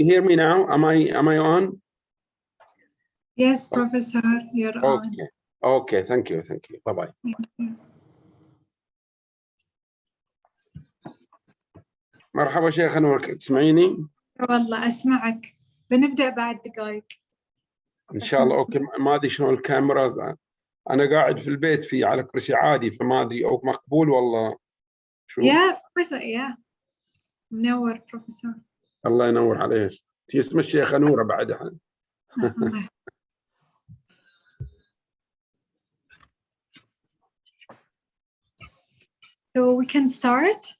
you hear me now? Am I on? Yes, Professor, you're on. Okay, thank you. Bye-bye. مرحبا شيخ نور، تسمعيني؟ والله أسمعك. بنبدأ بعد دقائق. إن شاء الله. أوكي، ما أدري شلون الكاميرا، أنا قاعد في البيت على كرسي عادي، فما أدري أو مقبول والله شو؟ Yeah, of course, yeah. منور بروفيسور. الله ينور عليك. اسم الشيخة نورة بعدها. So we can start.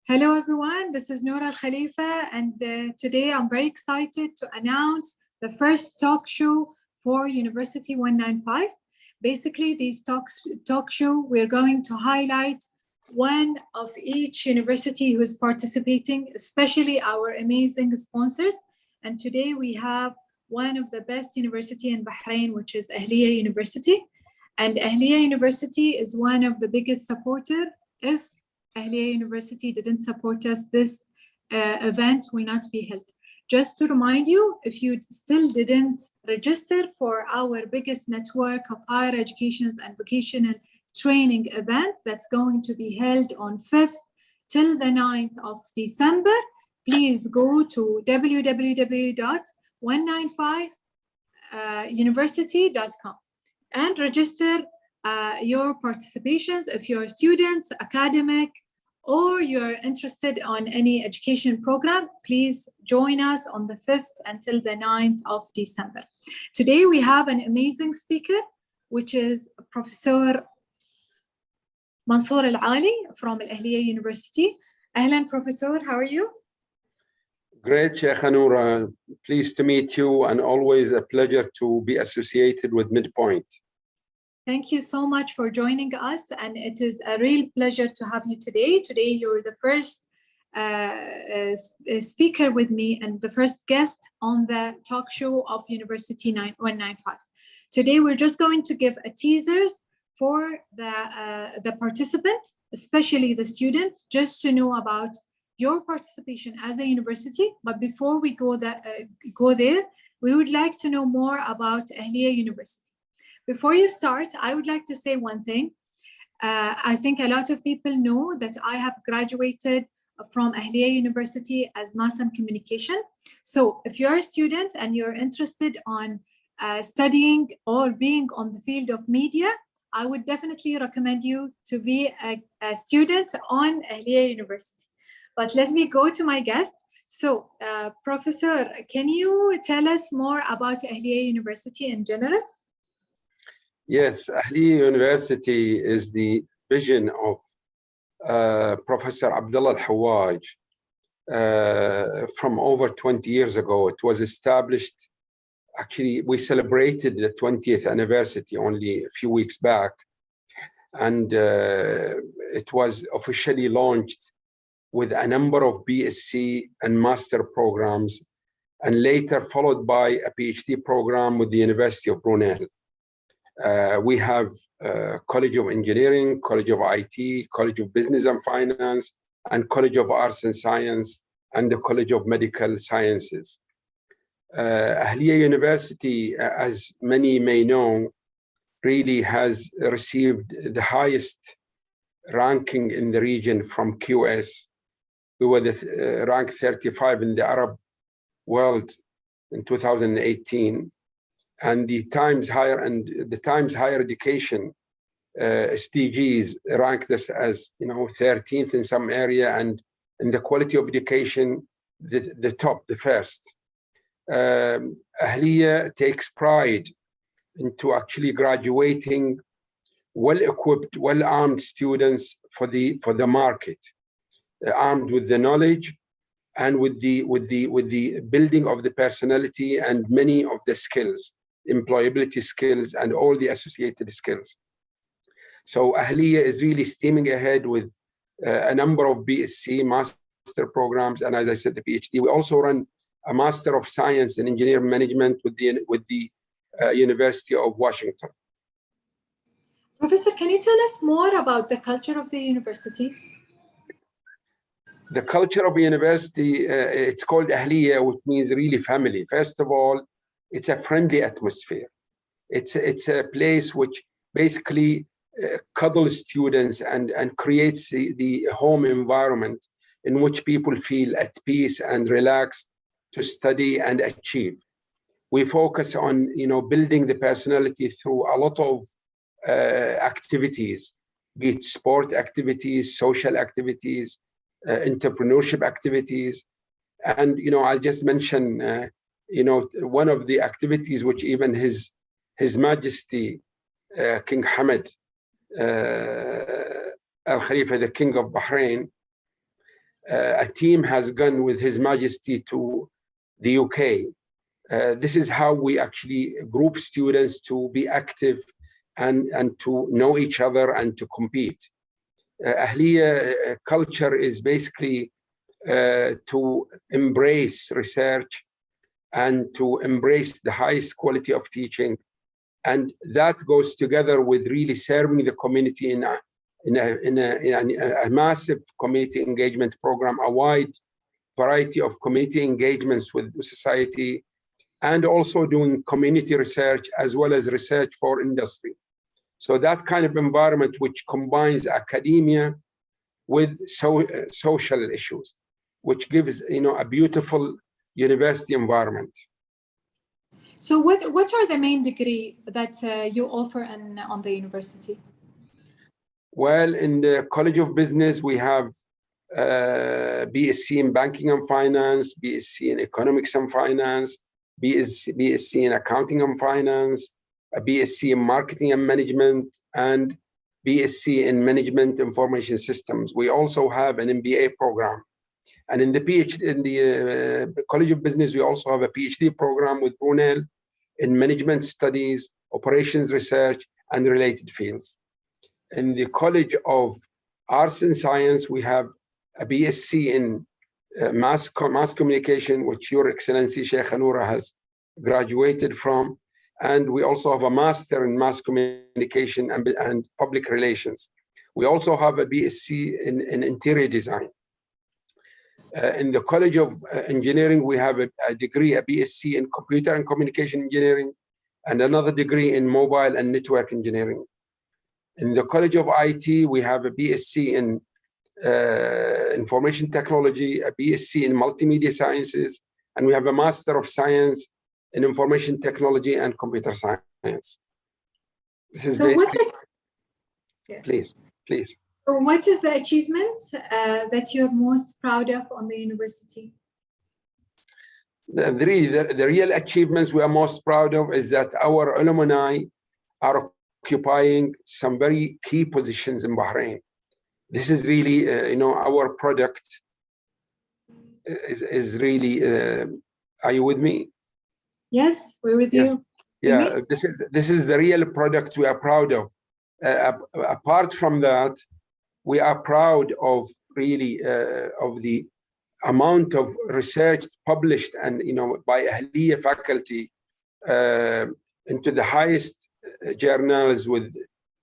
Hello everyone, this is Noura Al Khalifa, and today I'm very excited to announce the first talk show for University 195. Basically, these talk show, we're going to highlight one of each university who is participating, especially our amazing sponsors. And today we have one of the best university in Bahrain, which is Ahlia University. And Ahlia University is one of the biggest supporter. If Ahlia University didn't support us, this event will not be held. Just to remind you, if you still didn't register for our biggest network of higher education and vocational training event that's going to be held on 5th till the 9th of December, please go to www.195university.com and register your participations. If you're students, academic, or you're interested on any education program, please join us on the 5th until the 9th of December. Today we have an amazing speaker, which is Professor Mansour Al-Ali from Ahlia University. Ahlan, Professor, how are you? Great, Sheikh Noura. Pleased to meet you, and always a pleasure to be associated with Medpoint. Thank you so much for joining us, and it is a real pleasure to have you today. Today, you're the first speaker with me and the first guest on the talk show of University 195. Today, we're just going to give a teasers for the participant, especially the student, just to know about your participation as a university. But before we go there, we would like to know more about Ahlia University. Before you start, I would like to say one thing. I think a lot of people know that I have graduated from Ahlia University as Mass and Communication. So if you're a student and you're interested on studying or being on the field of media, I would definitely recommend you to be a student on Ahlia University. But let me go to my guest. So, Professor, can you tell us more about Ahlia University in general? Yes, Ahlia University is the vision of Professor Abdullah Al-Hawaj from over 20 years ago. It was established, actually, we celebrated the 20th anniversary only a few weeks back, and it was officially launched with a number of BSc and master programs, and later followed by a PhD program with the University of Brunel. We have College of Engineering, College of IT, College of Business and Finance, and College of Arts and Science, and the College of Medical Sciences. Ahlia University, as many may know, really has received the highest ranking in the region from QS. We were ranked 35 in the Arab world in 2018. And the Times Higher Education SDGs ranked us as 13th in some area, and in the quality of education, the top, the first. Ahlia takes pride into actually graduating well-equipped, well-armed students for the market, armed with the knowledge and with the building of the personality and many of the skills, employability skills, and all the associated skills. So Ahlia is really steaming ahead with a number of BSc master programs, and as I said, the PhD. We also run a Master of Science in Engineering Management with the University of Washington. Professor, can you tell us more about the culture of the university? The culture of a university, it's called Ahlia, which means really family. First of all, it's a friendly atmosphere. It's a place which basically cuddles students and creates the home environment in which people feel at peace and relaxed to study and achieve. We focus on building the personality through a lot of activities, be it sport activities, social activities, entrepreneurship activities. And I'll just mention one of the activities which even His Majesty King Hamad Al Khalifa, the King of Bahrain, a team has gone with His Majesty to the UK. This is how we actually group students to be active and to know each other and to compete. Ahlia culture is basically to embrace research and to embrace the highest quality of teaching. And that goes together with really serving the community in a massive community engagement program, a wide variety of community engagements with society, and also doing community research as well as research for industry. So that kind of environment which combines academia with social issues, which gives a beautiful university environment. So what are the main degree that you offer on the university? Well, in the College of Business, we have BSc in Banking and Finance, BSc in Economics and Finance, BSc in Accounting and Finance, a BSc in Marketing and Management, and BSc in Management Information Systems. We also have an MBA program. And in the College of Business, we also have a PhD program with Brunel in Management Studies, Operations Research, and related fields. In the College of Arts and Science, we have a BSc in mass communication, which Your Excellency Sheikh Noura has graduated from. And we also have a master in mass communication and public relations. We also have a BSc in interior design. In the College of Engineering, we have a degree, a BSc in computer and communication engineering, and another degree in mobile and network engineering. In the College of IT, we have a BSc in information technology, a BSc in multimedia sciences, and we have a Master of Science in information technology and computer science. This is basically... Yes. Please. So what is the achievement that you're most proud of on the university? The real achievements we are most proud of is that our alumni are occupying some very key positions in Bahrain. This is really, our product is really, are you with me? Yes, we're with you. Yeah, this is the real product we are proud of. Apart from that, we are proud of really of the amount of research published and by Ahlia faculty into the highest journals with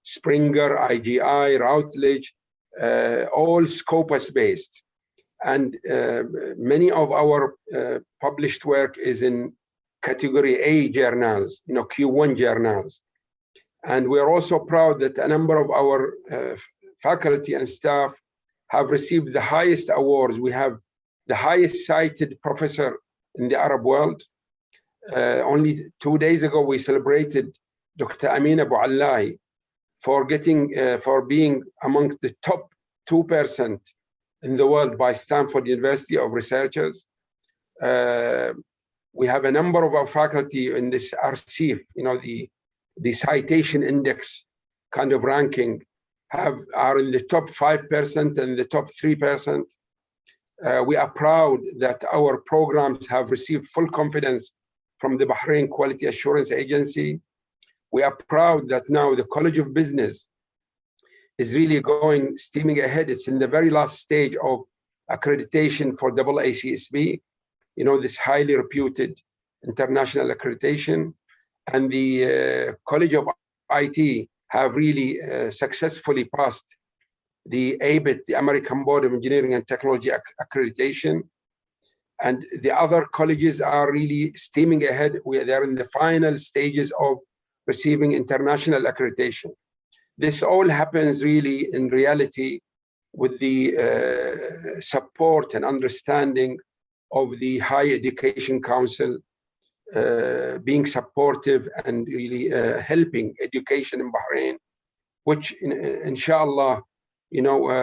Springer, IGI, Routledge, all Scopus based, and many of our published work is in category A journals, Q1 journals. And we're also proud that a number of our faculty and staff have received the highest awards. We have the highest cited professor in the Arab world. Only 2 days ago, we celebrated Dr. Amin Abu Allahi for being amongst the top 2% in the world by Stanford University of researchers. We have a number of our faculty in this RCIF, the citation index kind of ranking, are in the top 5% and the top 3%. We are proud that our programs have received full confidence from the Bahrain Quality Assurance Agency. We are proud that now the College of Business is really going steaming ahead. It's in the very last stage of accreditation for AACSB, this highly reputed international accreditation. And the College of IT have really successfully passed the ABIT, the American Board of Engineering and Technology accreditation. And the other colleges are really steaming ahead. They're in the final stages of receiving international accreditation. This all happens really in reality with the support and understanding of the Higher Education Council being supportive and really helping education in Bahrain, which inshallah,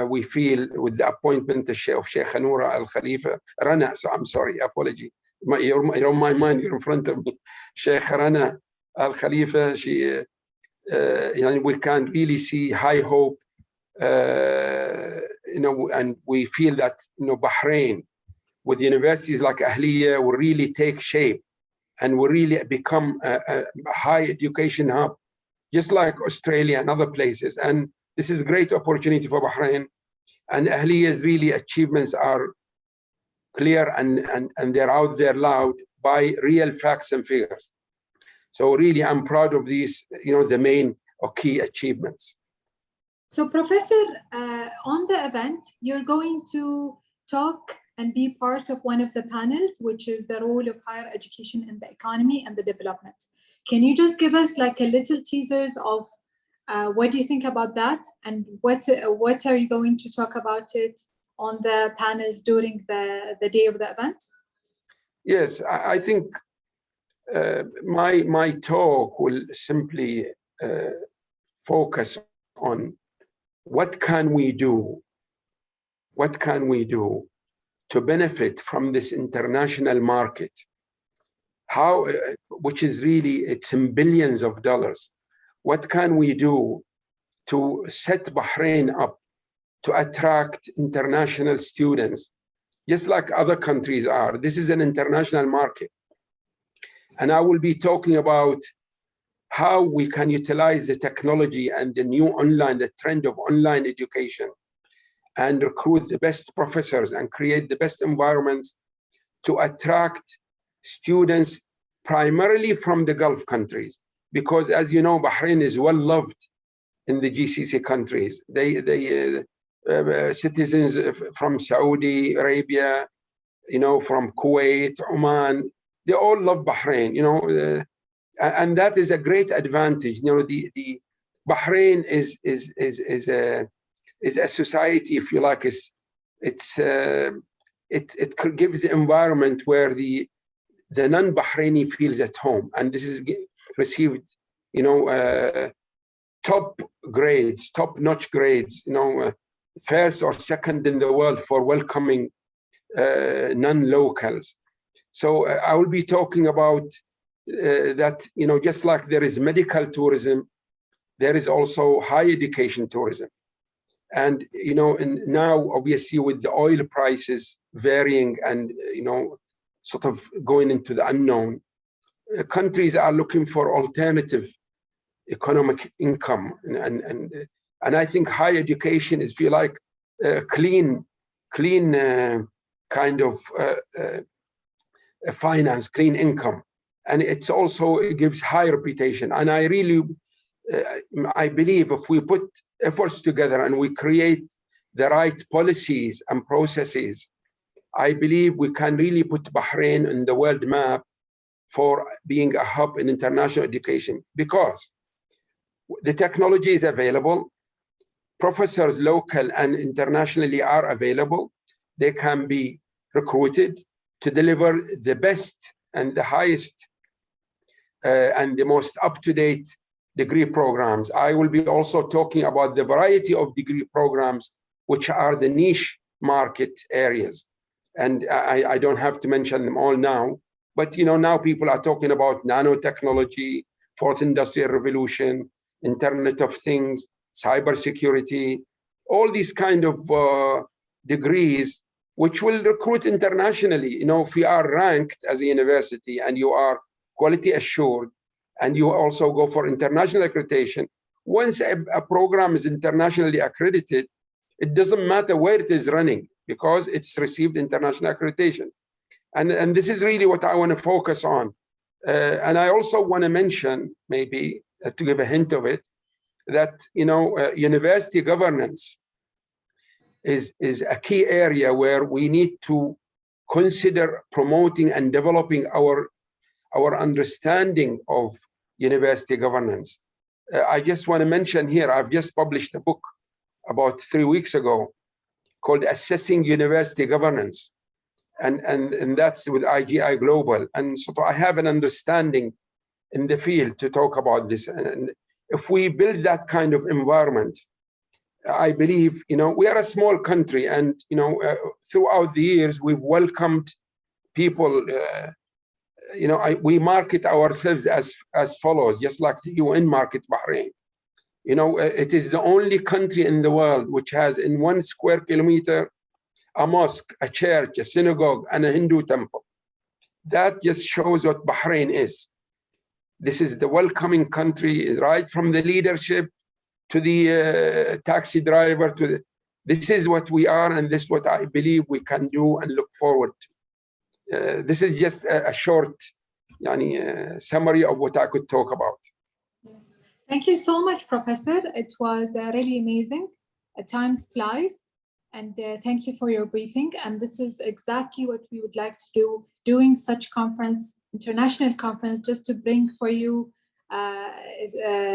we feel with the appointment of Sheikh Noura Al Khalifa, Rana, so I'm sorry, apology. You're on my mind, you're in front of me. Sheikh Rana Al Khalifa, she, we can really see high hope, and we feel that, Bahrain, with universities like Ahlia, will really take shape and will really become a high education hub, just like Australia and other places. And this is a great opportunity for Bahrain. And Ahlia's really achievements are clear and they're out there loud by real facts and figures. So really, I'm proud of these, the main or key achievements. So Professor, on the event, you're going to talk and be part of one of the panels, which is the role of higher education in the economy and the development. Can you just give us like a little teasers of what do you think about that, and what are you going to talk about it on the panels during the day of the event? Yes, I think my talk will simply focus on what can we do to benefit from this international market, which is really, it's in billions of dollars. What can we do to set Bahrain up to attract international students, just like other countries are? This is an international market. And I will be talking about how we can utilize the technology and the trend of online education, and recruit the best professors and create the best environments to attract students primarily from the Gulf countries. Because as you know, Bahrain is well loved in the GCC countries. Citizens from Saudi Arabia, from Kuwait, Oman, they all love Bahrain, and that is a great advantage. The Bahrain is a society, if you like, it gives the environment where the non-Bahraini feels at home, and this is received, top-notch grades, first or second in the world for welcoming non-locals. So I will be talking about that, just like there is medical tourism, there is also higher education tourism. And, now, obviously, with the oil prices varying and, sort of going into the unknown, countries are looking for alternative economic income. And I think higher education is, if you like, clean kind of finance, clean income. And it gives high reputation. And I really, I believe if we put efforts together and we create the right policies and processes, I believe we can really put Bahrain in the world map for being a hub in international education, because the technology is available, professors local and internationally are available, they can be recruited to deliver the best and the highest and the most up-to-date degree programs. I will be also talking about the variety of degree programs, which are the niche market areas. And I don't have to mention them all now, but now people are talking about nanotechnology, fourth industrial revolution, Internet of Things, cybersecurity, all these kind of degrees, which will recruit internationally. If you are ranked as a university and you are quality assured, and you also go for international accreditation, once a program is internationally accredited, it doesn't matter where it is running, because it's received international accreditation. And this is really what I want to focus on. And I also want to mention, maybe to give a hint of it, that university governance is a key area where we need to consider promoting and developing our understanding of university governance. I just want to mention here, I've just published a book about 3 weeks ago called Assessing University Governance. And that's with IGI Global. And so I have an understanding in the field to talk about this. And if we build that kind of environment, I believe, we are a small country, and, throughout the years, we've welcomed people. We market ourselves as follows, just like the UN market Bahrain. It is the only country in the world which has in 1 square kilometer a mosque, a church, a synagogue, and a Hindu temple. That just shows what Bahrain is. This is the welcoming country, right from the leadership to the taxi driver. This is what we are, and this is what I believe we can do and look forward to. This is just a short summary of what I could talk about. Yes. Thank you so much, Professor. It was really amazing. Time flies. And thank you for your briefing. And this is exactly what we would like to do, doing such conference, international conference, just to bring for you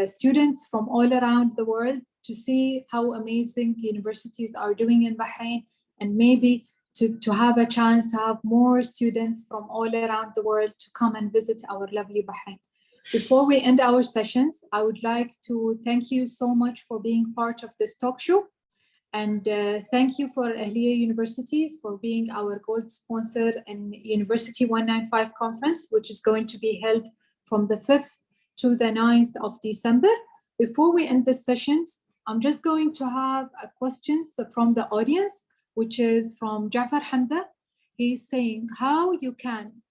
students from all around the world to see how amazing universities are doing in Bahrain, and maybe to have a chance to have more students from all around the world to come and visit our lovely Bahrain. Before we end our sessions, I would like to thank you so much for being part of this talk show. And thank you for Ahlia Universities for being our gold sponsor in University 195 conference, which is going to be held from the 5th to the 9th of December. Before we end the sessions, I'm just going to have a questions from the audience, which is from Jafar Hamza. He's saying how you can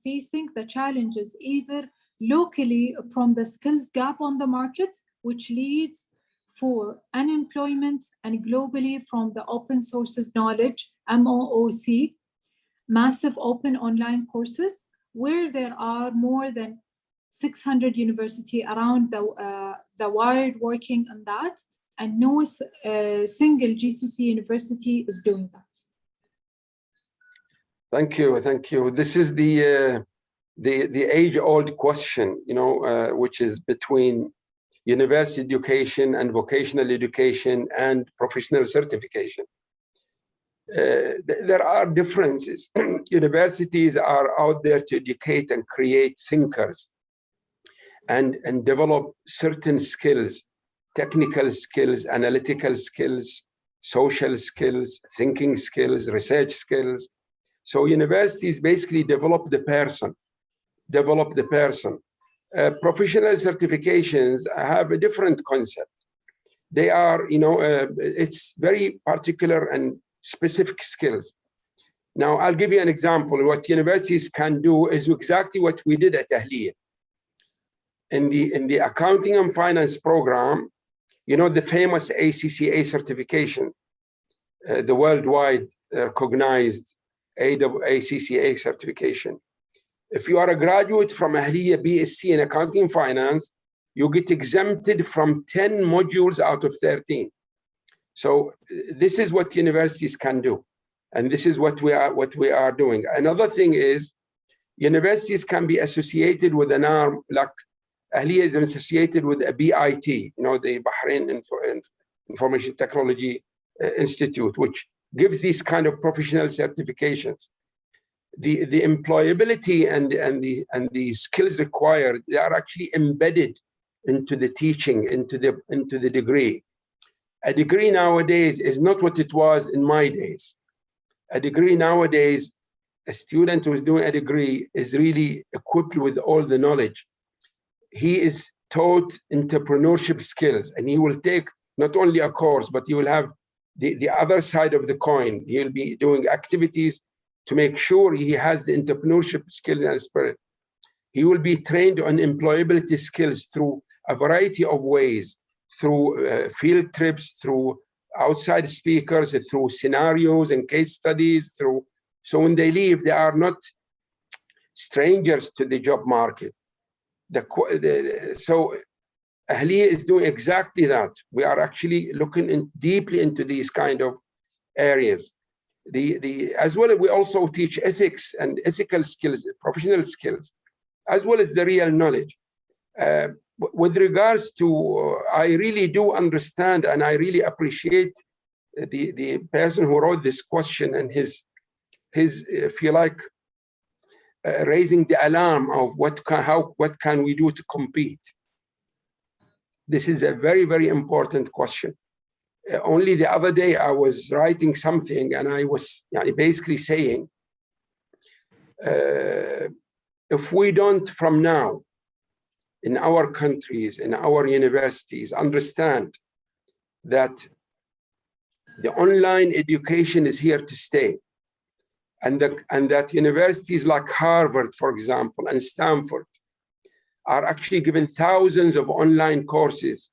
facing the challenges either locally from the skills gap on the market, which leads for unemployment, and globally from the open sources knowledge, MOOC, massive open online courses, where there are more than 600 universities around the world working on that, and no single GCC university is doing that. Thank you. This is the age-old question, which is between university education and vocational education and professional certification. There are differences. Universities are out there to educate and create thinkers and develop certain skills, technical skills, analytical skills, social skills, thinking skills, research skills. So universities basically develop the person. Professional certifications have a different concept. They are, it's very particular and specific skills. Now, I'll give you an example. What universities can do is exactly what we did at Ahlia. In the accounting and finance program, the famous ACCA certification, the worldwide recognized ACCA certification. If you are a graduate from Ahlia BSc in accounting and finance, you get exempted from 10 modules out of 13. So this is what universities can do. And this is what we are doing. Another thing is universities can be associated with an arm, like Ahlia is associated with a BIT, the Bahrain Information Technology Institute, which gives these kind of professional certifications. The employability and the skills required, they are actually embedded into the teaching, into the degree. A degree nowadays is not what it was in my days. A degree nowadays, a student who is doing a degree is really equipped with all the knowledge. He is taught entrepreneurship skills, and he will take not only a course, but he will have the other side of the coin. He'll be doing activities to make sure he has the entrepreneurship skill and spirit. He will be trained on employability skills through a variety of ways, through field trips, through outside speakers, through scenarios and case studies, so when they leave, they are not strangers to the job market. So Ahlia is doing exactly that. We are actually looking deeply into these kind of areas. As well as we also teach ethics and ethical skills, professional skills, as well as the real knowledge. With regards to, I really do understand and I really appreciate the person who wrote this question and his if you like, raising the alarm of what can we do to compete. This is a very, very important question. Only the other day I was writing something and I was basically saying, if we don't from now in our countries, in our universities, understand that the online education is here to stay, and that universities like Harvard, for example, and Stanford are actually giving thousands of online courses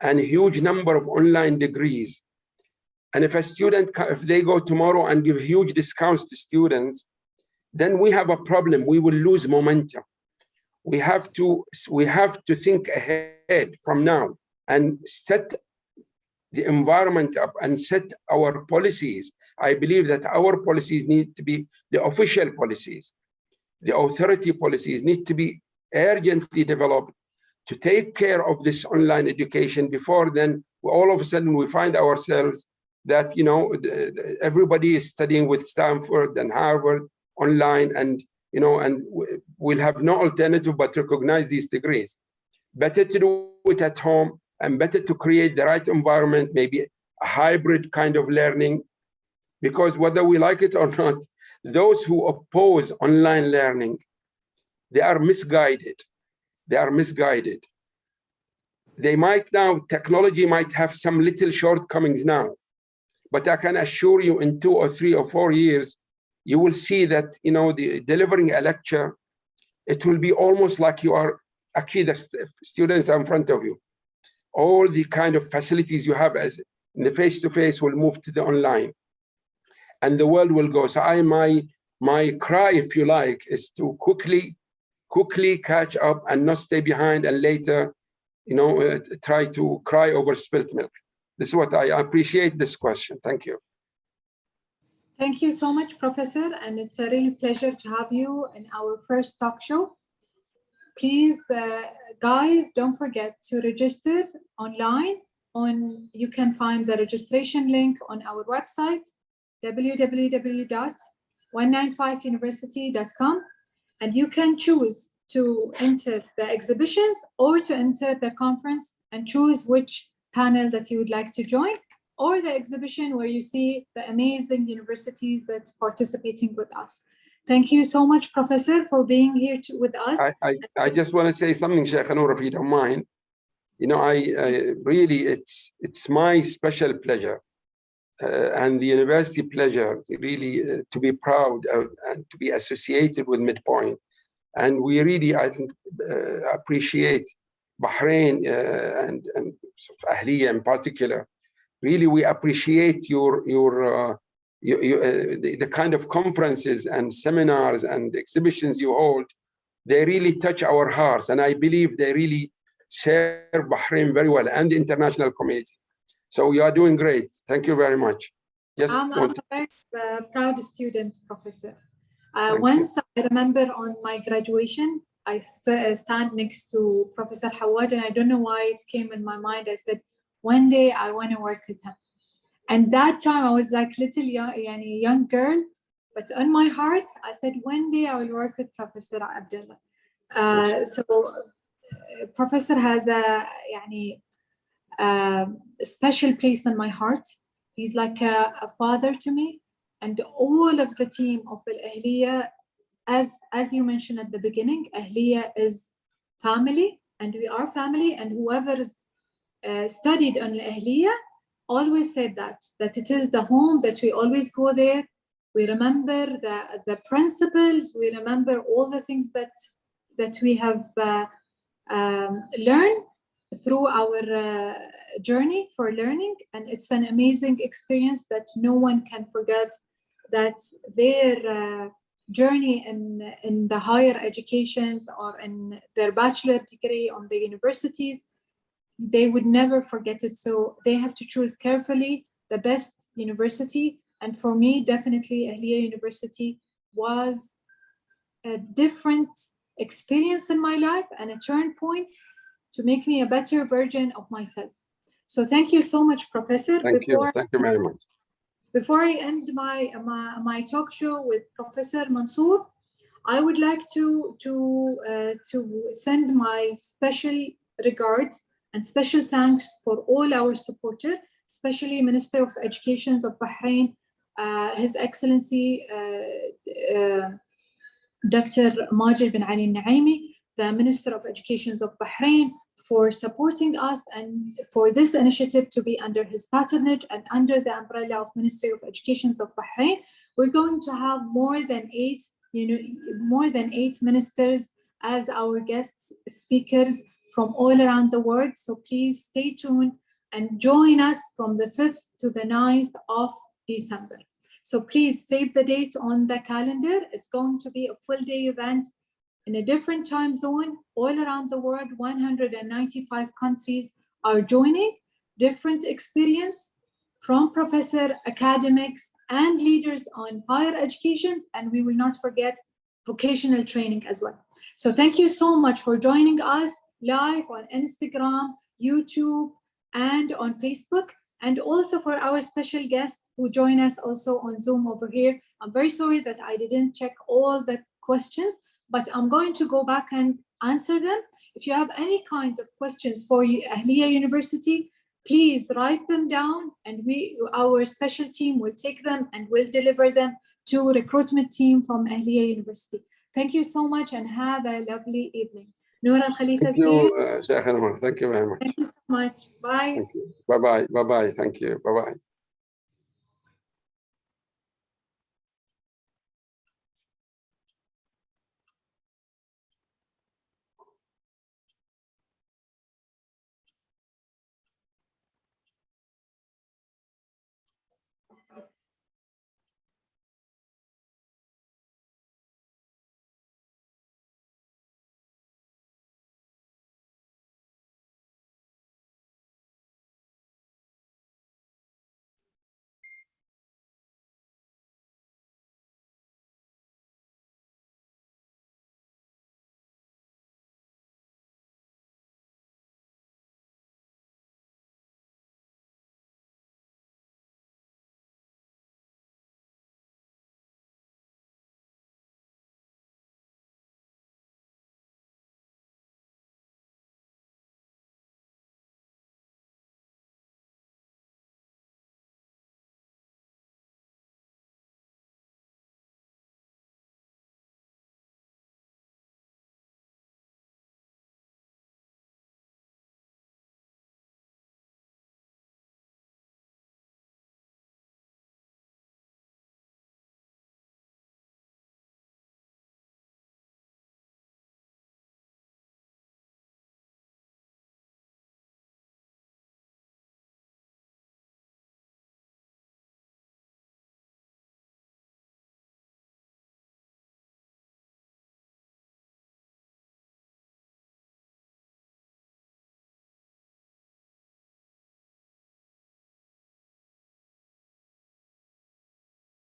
and a huge number of online degrees. And if a student, if they go tomorrow and give huge discounts to students, then we have a problem. We will lose momentum. We have to think ahead from now and set the environment up and set our policies. I believe that our policies need to be the official policies. The authority policies need to be urgently developed to take care of this online education. Before then, all of a sudden we find ourselves that everybody is studying with Stanford and Harvard online, and and we'll have no alternative but recognize these degrees. Better to do it at home, and better to create the right environment, maybe a hybrid kind of learning, because whether we like it or not, those who oppose online learning, they are misguided. They are misguided. They might now, technology might have some little shortcomings now, but I can assure you in 2 or 3 or 4 years, you will see that, delivering a lecture, it will be almost like you are actually the students in front of you. All the kind of facilities you have as in the face-to-face will move to the online, and the world will go. So my cry, if you like, is to quickly catch up and not stay behind and later, try to cry over spilt milk. This is what I appreciate this question. Thank you. Thank you so much, Professor. And it's a real pleasure to have you in our first talk show. Please, guys, don't forget to register online. You can find the registration link on our website, www.195university.com. And you can choose to enter the exhibitions or to enter the conference and choose which panel that you would like to join, or the exhibition where you see the amazing universities that's participating with us. Thank you so much, Professor, for being here with us. I just want to say something, Sheikh Noor, if you don't mind. I really, it's my special pleasure and the university pleasure really to be proud and to be associated with Medpoint. And we really, I think, appreciate Bahrain and Ahlia in particular. Really, we appreciate the kind of conferences and seminars and exhibitions you hold. They really touch our hearts, and I believe they really serve Bahrain very well and the international community. So you are doing great. Thank you very much. I'm a very proud student, Professor. Once I remember on my graduation, I stand next to Professor Hawaj, and I don't know why it came in my mind. I said, one day I want to work with him. And that time I was like little young girl, but on my heart, I said, one day I will work with Professor Abdullah. So Professor has a special place in my heart. He's like a father to me, and all of the team of Ahlia, as you mentioned at the beginning, Ahlia is family, and we are family, and whoever is studied on Ahlia always said that it is the home, that we always go there. We remember the principles, we remember all the things that we have learned through our journey for learning, and it's an amazing experience that no one can forget, that their journey in the higher educations or in their bachelor degree on the universities they would never forget it. So they have to choose carefully the best university. And for me, definitely Ahlia University was a different experience in my life and a turn point to make me a better version of myself. So thank you so much, Professor. Thank you very much. Before I end my talk show with Professor Mansour, I would like to send my special regards and special thanks for all our supporters, especially Minister of Education of Bahrain, His Excellency Dr. Majid bin Ali Naimi, the Minister of Education of Bahrain, for supporting us and for this initiative to be under his patronage and under the umbrella of Ministry of Education of Bahrain. We're going to have more than eight ministers as our guest speakers from all around the world. So please stay tuned and join us from the 5th to the 9th of December. So please save the date on the calendar. It's going to be a full day event in a different time zone all around the world. 195 countries are joining, different experience from professor, academics, and leaders on higher education. And we will not forget vocational training as well. So thank you so much for joining us live on Instagram, YouTube, and on Facebook. And also for our special guests who join us also on Zoom over here. I'm very sorry that I didn't check all the questions, but I'm going to go back and answer them. If you have any kinds of questions for Ahlia University, please write them down and our special team will take them and will deliver them to recruitment team from Ahlia University. Thank you so much and have a lovely evening. Noura Al-Khalifa. Thank you, Sheikh Anwar. Thank you very much. Thank you so much. Bye. Thank you. Bye-bye. Bye-bye. Thank you. Bye-bye.